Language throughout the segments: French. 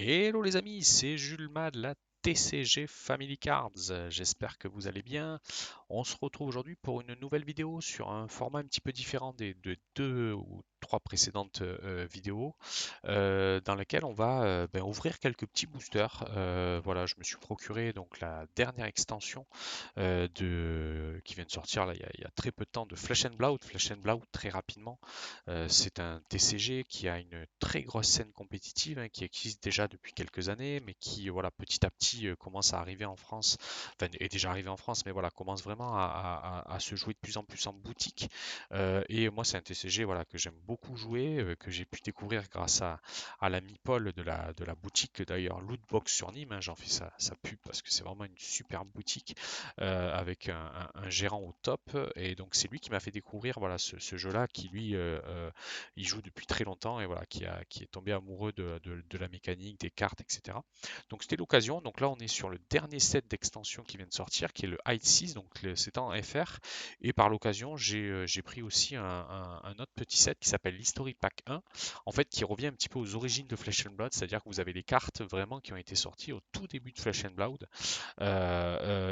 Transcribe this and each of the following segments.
Hello les amis, c'est Jules Mad, la TCG Family Cards. J'espère que vous allez bien. On se retrouve aujourd'hui pour une nouvelle vidéo sur un format un petit peu différent des deux ou trois précédentes vidéos, dans laquelle on va ouvrir quelques petits boosters. Voilà, je me suis procuré donc la dernière extension qui vient de sortir là, il y a très peu de temps, de Flesh and Blood. Flesh and Blood, très rapidement, c'est un TCG qui a une très grosse scène compétitive, hein, qui existe déjà depuis quelques années, mais qui voilà, petit à petit commence à arriver en France, enfin est déjà arrivé en France, mais voilà, commence vraiment à se jouer de plus en plus en boutique. Et moi, c'est un TCG voilà, que j'aime beaucoup jouer, que j'ai pu découvrir grâce à la Mipol de la boutique, d'ailleurs Lootbox sur Nîmes, hein, j'en fais sa pub parce que c'est vraiment une super boutique avec un gérant au top. Et donc c'est lui qui m'a fait découvrir voilà, ce jeu-là, qui lui, il joue depuis très longtemps et voilà, qui est tombé amoureux de la mécanique, des cartes, etc. Donc c'était l'occasion. Donc là on est sur le dernier set d'extension qui vient de sortir, qui est le Hide 6, donc c'est en FR. Et par l'occasion j'ai pris aussi un autre petit set qui s'appelle l'History Pack 1, en fait qui revient un petit peu aux origines de Flesh and Blood, c'est-à-dire que vous avez les cartes vraiment qui ont été sorties au tout début de Flesh and Blood,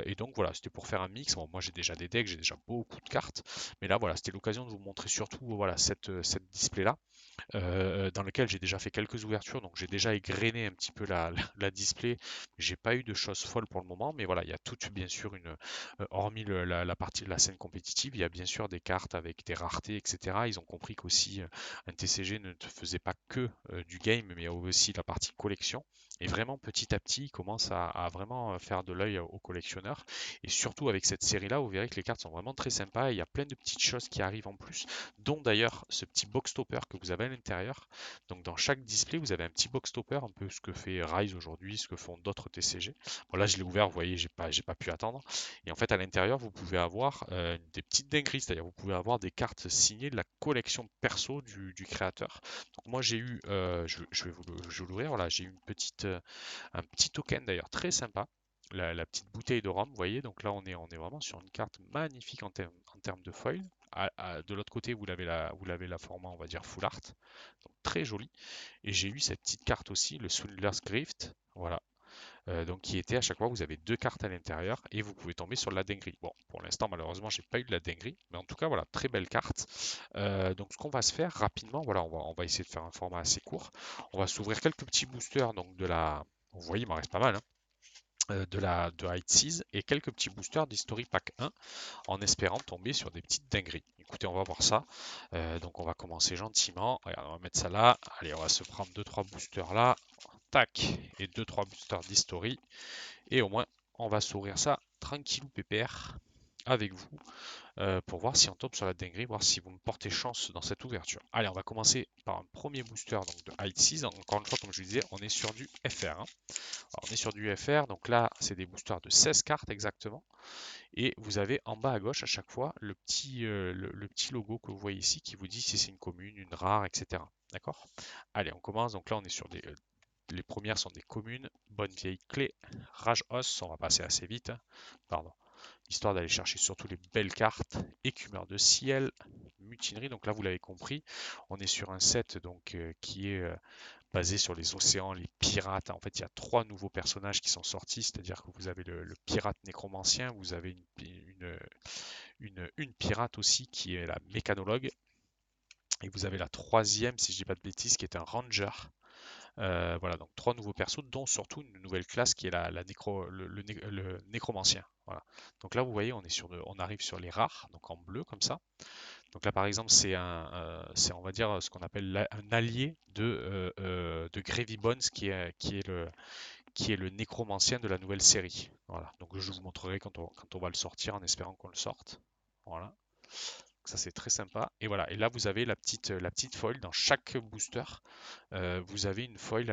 et donc voilà, c'était pour faire un mix. Bon, moi j'ai déjà des decks, j'ai déjà beaucoup de cartes, mais là voilà, c'était l'occasion de vous montrer surtout voilà cette display là, dans lequel j'ai déjà fait quelques ouvertures, donc j'ai déjà égrené un petit peu la display. J'ai pas eu de choses folles pour le moment, mais voilà, il y a tout bien sûr hormis la partie de la scène compétitive, il y a bien sûr des cartes avec des raretés, etc. Ils ont compris qu'aussi un TCG ne te faisait pas que du game, mais il y a aussi la partie collection. Et vraiment petit à petit, ils commencent à vraiment faire de l'œil aux collectionneurs. Et surtout avec cette série-là, vous verrez que les cartes sont vraiment très sympas. Et il y a plein de petites choses qui arrivent en plus, dont d'ailleurs ce petit box topper que vous avez à l'intérieur. Donc dans chaque display, vous avez un petit box topper, un peu ce que fait Rise aujourd'hui, ce que font d'autres TCG. Bon, là, je l'ai ouvert, vous voyez, j'ai pas pu attendre. Et en fait, à l'intérieur, vous pouvez avoir des petites dingueries, c'est-à-dire vous pouvez avoir des cartes signées de la collection perso du créateur. Donc moi, j'ai eu, je vais je vais l'ouvrir, voilà, j'ai eu un petit token d'ailleurs très sympa. La petite bouteille de rhum, vous voyez, donc là on est vraiment sur une carte magnifique en termes de foil. De l'autre côté, vous l'avez la format, on va dire, full art, donc très joli. Et j'ai eu cette petite carte aussi, le Swindler's Grift, voilà, donc qui était à chaque fois, vous avez deux cartes à l'intérieur et vous pouvez tomber sur la dinguerie. Bon, pour l'instant, malheureusement, j'ai pas eu de la dinguerie, mais en tout cas, voilà, très belle carte. Donc, ce qu'on va se faire rapidement, voilà, on va essayer de faire un format assez court. On va s'ouvrir quelques petits boosters, donc de la. Vous voyez, il m'en reste pas mal, hein, de Hide 6 et quelques petits boosters d'History Pack 1 en espérant tomber sur des petites dingueries. Écoutez, on va voir ça. Donc on va commencer gentiment. Regarde, on va mettre ça là. Allez, on va se prendre deux trois boosters là. Tac. Et deux trois boosters d'History. Et au moins, on va s'ouvrir ça tranquillou pépère avec vous, pour voir si on tombe sur la dinguerie, voir si vous me portez chance dans cette ouverture. Allez, on va commencer par un premier booster donc de Hide 6. Encore une fois, comme je vous disais, on est sur du FR, hein. Alors, on est sur du FR, donc là, c'est des boosters de 16 cartes exactement. Et vous avez en bas à gauche à chaque fois le petit logo que vous voyez ici qui vous dit si c'est une commune, une rare, etc. D'accord? Allez, on commence. Donc là, on est sur les premières sont des communes, bonne vieille clé, rage os, on va passer assez vite, hein. Pardon, histoire d'aller chercher surtout les belles cartes, écumeur de ciel, mutinerie, donc là vous l'avez compris, on est sur un set donc qui est basé sur les océans, les pirates. En fait, il y a trois nouveaux personnages qui sont sortis, c'est-à-dire que vous avez le pirate nécromancien, vous avez une pirate aussi qui est la mécanologue, et vous avez la troisième, si je dis pas de bêtises, qui est un ranger. Voilà, donc trois nouveaux persos, dont surtout une nouvelle classe qui est le nécromancien. Voilà. Donc là, vous voyez, on arrive sur les rares, donc en bleu comme ça. Donc là, par exemple, c'est on va dire ce qu'on appelle un allié de Gravy Bones, qui est le nécromancien de la nouvelle série. Voilà. Donc je vous montrerai quand on va le sortir, en espérant qu'on le sorte. Voilà. Ça c'est très sympa. Et voilà. Et là vous avez la petite foil dans chaque booster. Vous avez une foil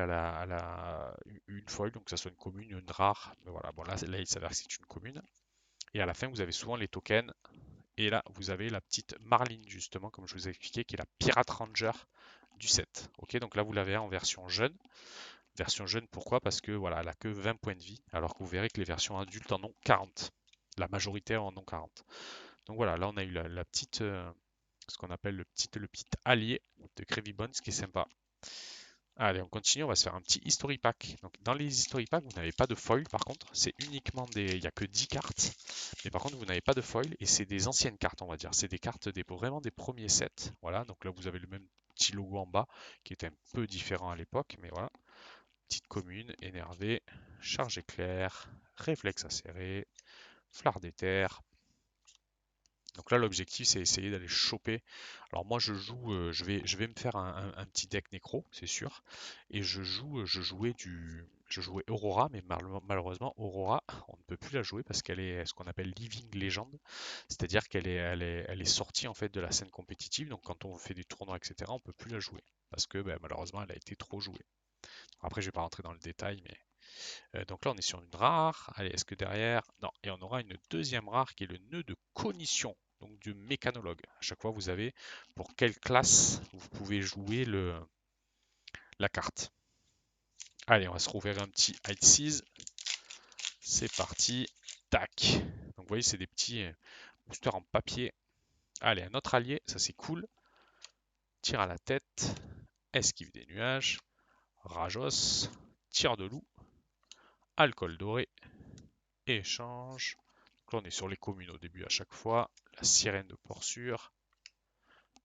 une foil, donc que ça soit une commune, une rare. Mais voilà. Bon là il s'avère que c'est une commune. Et à la fin vous avez souvent les tokens. Et là vous avez la petite Marline justement, comme je vous ai expliqué, qui est la Pirate Ranger du set. Ok, donc là vous l'avez en version jeune. Version jeune, pourquoi? Parce que voilà, elle a que 20 points de vie, alors que vous verrez que les versions adultes en ont 40. La majorité en ont 40. Donc voilà, là on a eu la petite, ce qu'on appelle le petit allié de Gravy Bones, qui est sympa. Allez, on continue, on va se faire un petit history pack. Donc, dans les history packs, vous n'avez pas de foil par contre, c'est uniquement des. Il n'y a que 10 cartes, mais par contre, vous n'avez pas de foil et c'est des anciennes cartes, on va dire. C'est des cartes vraiment des premiers sets. Voilà, donc là, vous avez le même petit logo en bas qui était un peu différent à l'époque, mais voilà. Petite commune, énervé, charge éclair, réflexe acéré, flard d'éther. Donc là, l'objectif, c'est essayer d'aller choper. Alors moi, je joue, je vais me faire un petit deck nécro, c'est sûr. Et je jouais Aurora, mais malheureusement, Aurora, on ne peut plus la jouer parce qu'elle est ce qu'on appelle Living Legend. C'est-à-dire elle est sortie en fait de la scène compétitive. Donc quand on fait des tournois, etc., on peut plus la jouer parce que ben, malheureusement, elle a été trop jouée. Après, je vais pas rentrer dans le détail, mais donc là, on est sur une rare. Allez, est-ce que derrière... Non, et on aura une deuxième rare qui est le nœud de cognition, donc du mécanologue. À chaque fois, vous avez pour quelle classe vous pouvez jouer la carte. Allez, on va se rouvrir un petit Hide Seize. C'est parti. Tac. Donc vous voyez, c'est des petits boosters en papier. Allez, un autre allié, ça c'est cool. Tir à la tête. Esquive des nuages. Rajos. Tir de loup. Alcool doré. Échange. Donc là, on est sur les communes au début à chaque fois. La sirène de Porçure.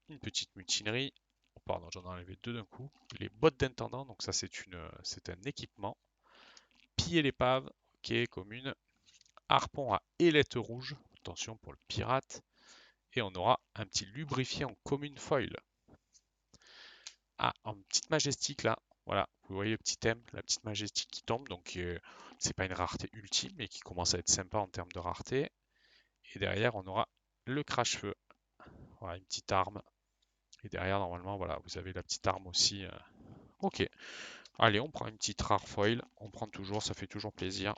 Une petite mutinerie. Oh, pardon, j'en ai enlevé deux d'un coup. Les bottes d'intendant, donc ça c'est un équipement. Piller l'épave, ok, commune. Harpon à ailette rouge, attention pour le pirate. Et on aura un petit lubrifié en commune foil. Ah, en petite majestique là. Voilà, vous voyez le petit thème, la petite majestique qui tombe. Donc c'est pas une rareté ultime, mais qui commence à être sympa en termes de rareté. Et derrière, on aura le crash-feu. Voilà, une petite arme. Et derrière, normalement, voilà, vous avez la petite arme aussi. Ok. Allez, on prend une petite rare foil. On prend toujours, ça fait toujours plaisir.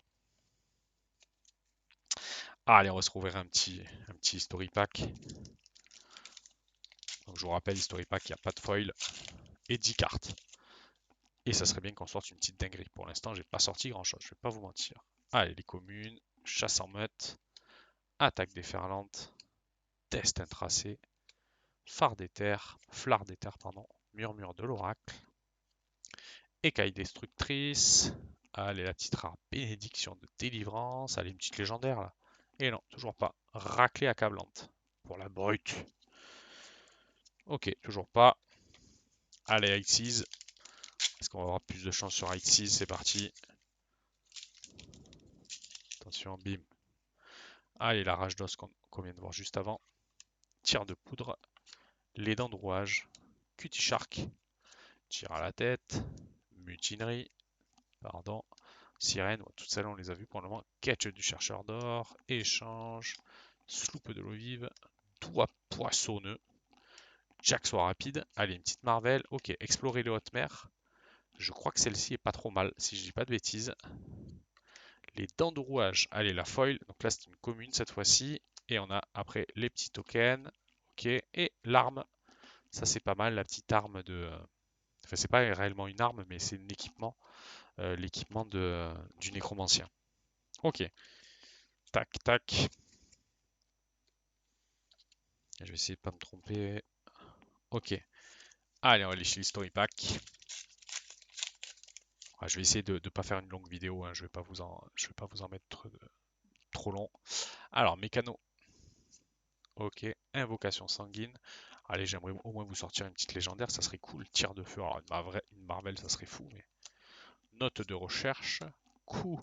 Allez, on va se rouvrir un petit history pack. Donc je vous rappelle, history pack, il n'y a pas de foil et 10 cartes. Et ça serait bien qu'on sorte une petite dinguerie. Pour l'instant, j'ai pas sorti grand chose, je vais pas vous mentir. Allez, les communes, chasse en meute, attaque déferlante, destin tracé, phare d'éther, flard d'éther, pardon, murmure de l'oracle, écaille destructrice. Allez, la petite rare bénédiction de délivrance. Allez, une petite légendaire là. Et non, toujours pas. Raclée accablante. Pour la brute. Ok, toujours pas. Allez, Hide Seize. Est-ce qu'on va avoir plus de chance sur Hide Seize? C'est parti. Attention, bim. Allez, la rage d'os qu'on vient de voir juste avant. Tir de poudre. Les dents de rouage. Cutie Shark. Tir à la tête. Mutinerie. Pardon. Sirène. Toutes celles on les a vues pour le moment. Catch du chercheur d'or. Échange. Sloop de l'eau vive. Doigt poissonneux. Jack soit rapide. Allez, une petite Marvel. Ok, explorer les hautes mers. Je crois que celle-ci est pas trop mal, si je dis pas de bêtises. Les dents de rouage. Allez, la foil. Donc là, c'est une commune cette fois-ci. Et on a après les petits tokens. Ok, et l'arme. Ça, c'est pas mal, la petite arme de. Enfin, c'est pas réellement une arme, mais c'est un équipement. L'équipement du nécromancien. Ok. Tac, tac. Je vais essayer de pas me tromper. Ok. Allez, on va aller chez l'History Pack. Je vais essayer de ne pas faire une longue vidéo, hein. Je vais pas vous en mettre trop long. Alors, mécano. Ok. Invocation sanguine. Allez, j'aimerais au moins vous sortir une petite légendaire, ça serait cool. Tir de feu. Alors, une Marvel, ça serait fou. Mais... Note de recherche. Coup.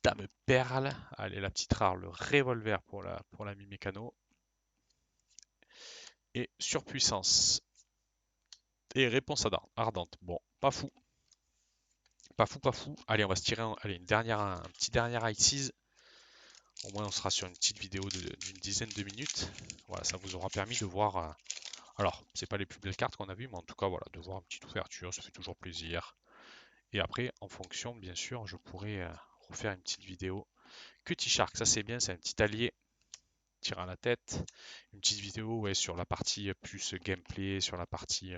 Dame perle. Allez, la petite rare, le revolver pour l'ami mécano. Et surpuissance. Et réponse ardente. Bon, pas fou. Pas fou, pas fou. Allez, on va se tirer allez, un petit dernier Hide Seize. Au moins, on sera sur une petite vidéo d'une dizaine de minutes. Voilà, ça vous aura permis de voir. Alors, c'est pas les plus belles cartes qu'on a vues, mais en tout cas, voilà, de voir une petite ouverture, ça fait toujours plaisir. Et après, en fonction, bien sûr, je pourrais refaire une petite vidéo. Cutie Shark, ça c'est bien, c'est un petit allié. Tire à la tête. Une petite vidéo ouais, sur la partie plus gameplay, sur la partie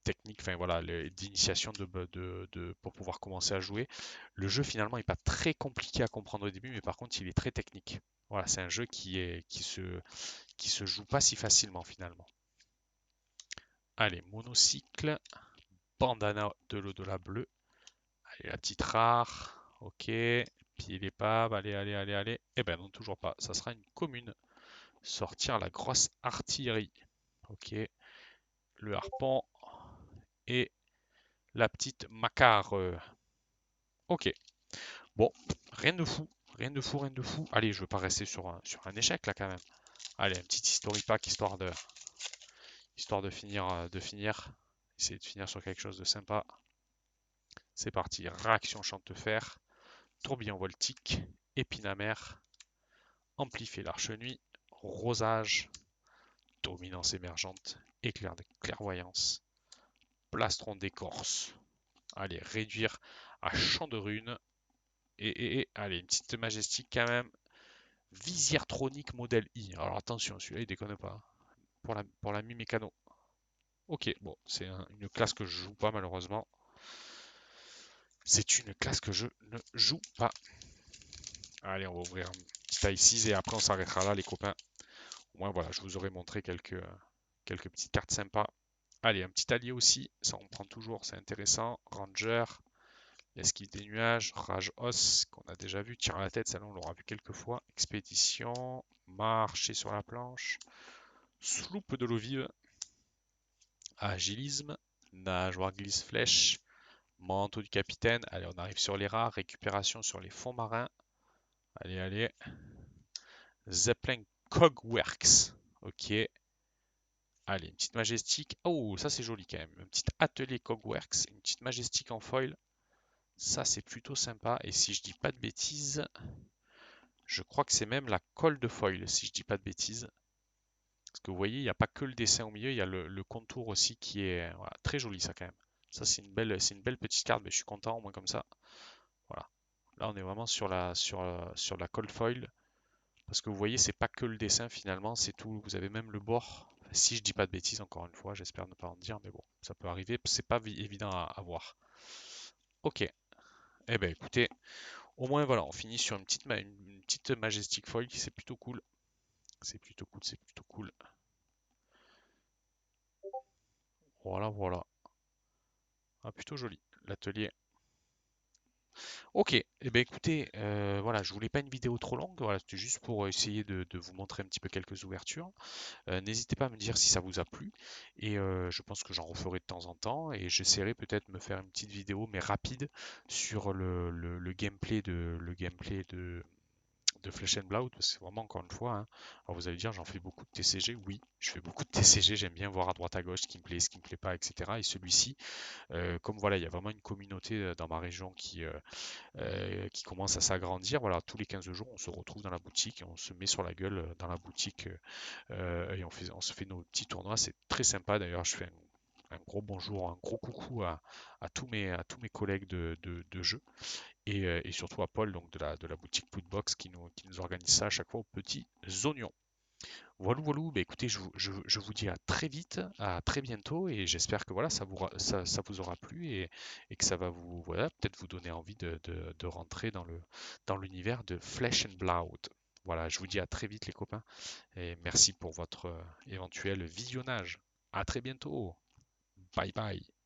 technique, enfin voilà, d'initiation pour pouvoir commencer à jouer. Le jeu finalement n'est pas très compliqué à comprendre au début, mais par contre il est très technique. Voilà, c'est un jeu qui se joue pas si facilement finalement. Allez, monocycle, bandana de l'au-delà bleu. Allez, la petite rare. Ok. Pied l'épave. Allez, allez, allez, allez. Eh ben non, toujours pas. Ça sera une commune. Sortir la grosse artillerie. Ok. Le harpon. Et la petite macar. Ok. Bon, rien de fou. Rien de fou, rien de fou. Allez, je veux pas rester sur un échec là quand même. Allez, un petit history pack histoire de finir. Essayer de finir sur quelque chose de sympa. C'est parti. Réaction chante-fer. Tourbillon voltique. Épine amère. Amplifier l'arche-nuit. Rosage. Dominance émergente. Éclair de clairvoyance. Plastron d'écorce. Allez, réduire à champ de runes. Allez, une petite majestique quand même. Visière tronique modèle I. Alors attention, celui-là il déconne pas. Pour la mi-mécano. Ok, bon, c'est une classe que je joue pas malheureusement. C'est une classe que je ne joue pas. Allez, on va ouvrir un petit taille 6 et après on s'arrêtera là les copains. Au moins voilà, je vous aurais montré quelques petites cartes sympas. Allez, un petit allié aussi, ça on prend toujours, c'est intéressant. Ranger, esquive des nuages, rage os, qu'on a déjà vu, tir à la tête, ça on l'aura vu quelques fois. Expédition, marcher sur la planche, sloop de l'eau vive, agilisme, nageoire glisse flèche, manteau du capitaine. Allez, on arrive sur les rares, récupération sur les fonds marins. Allez, allez. Zeppelin Cogworks. Ok. Allez, une petite majestique. Oh, ça c'est joli quand même. Un petit atelier Cogworks, une petite majestique en foil. Ça c'est plutôt sympa. Et si je dis pas de bêtises, je crois que c'est même la colle de foil, si je dis pas de bêtises. Parce que vous voyez, il n'y a pas que le dessin au milieu, il y a le contour aussi qui est voilà, très joli ça quand même. Ça c'est une belle petite carte, mais je suis content au moins comme ça. Voilà. Là on est vraiment sur la colle foil. Parce que vous voyez, c'est pas que le dessin finalement, c'est tout. Vous avez même le bord. Si je dis pas de bêtises, encore une fois, j'espère ne pas en dire, mais bon, ça peut arriver. C'est pas évident à voir. Ok. Eh ben écoutez, au moins voilà, on finit sur une petite Majestic Foil qui c'est plutôt cool. C'est plutôt cool, c'est plutôt cool. Voilà, voilà. Ah, plutôt joli. L'atelier. Ok, eh ben écoutez, voilà, je voulais pas une vidéo trop longue, voilà, c'était juste pour essayer de vous montrer un petit peu quelques ouvertures. N'hésitez pas à me dire si ça vous a plu et je pense que j'en referai de temps en temps et j'essaierai peut-être de me faire une petite vidéo mais rapide sur le gameplay de Flesh and Blood parce que c'est vraiment encore une fois, hein, alors vous allez dire j'en fais beaucoup de TCG, oui, je fais beaucoup de TCG, j'aime bien voir à droite à gauche ce qui me plaît pas, etc. Et celui-ci, comme voilà, il y a vraiment une communauté dans ma région qui commence à s'agrandir. Voilà, tous les 15 jours, on se retrouve dans la boutique et on se met sur la gueule dans la boutique et on se fait nos petits tournois. C'est très sympa. D'ailleurs, je fais un gros bonjour, un gros coucou à tous mes collègues de jeu et surtout à Paul donc de la boutique Putbox qui nous organise ça à chaque fois aux petits oignons. Voilà, voilà. Bah, écoutez, je vous dis à très vite, à très bientôt, et j'espère que voilà, ça vous aura plu et que ça va vous, voilà, peut-être vous donner envie de rentrer dans l'univers de Flesh and Blood. Voilà, je vous dis à très vite les copains, et merci pour votre éventuel visionnage. À très bientôt. Bye bye.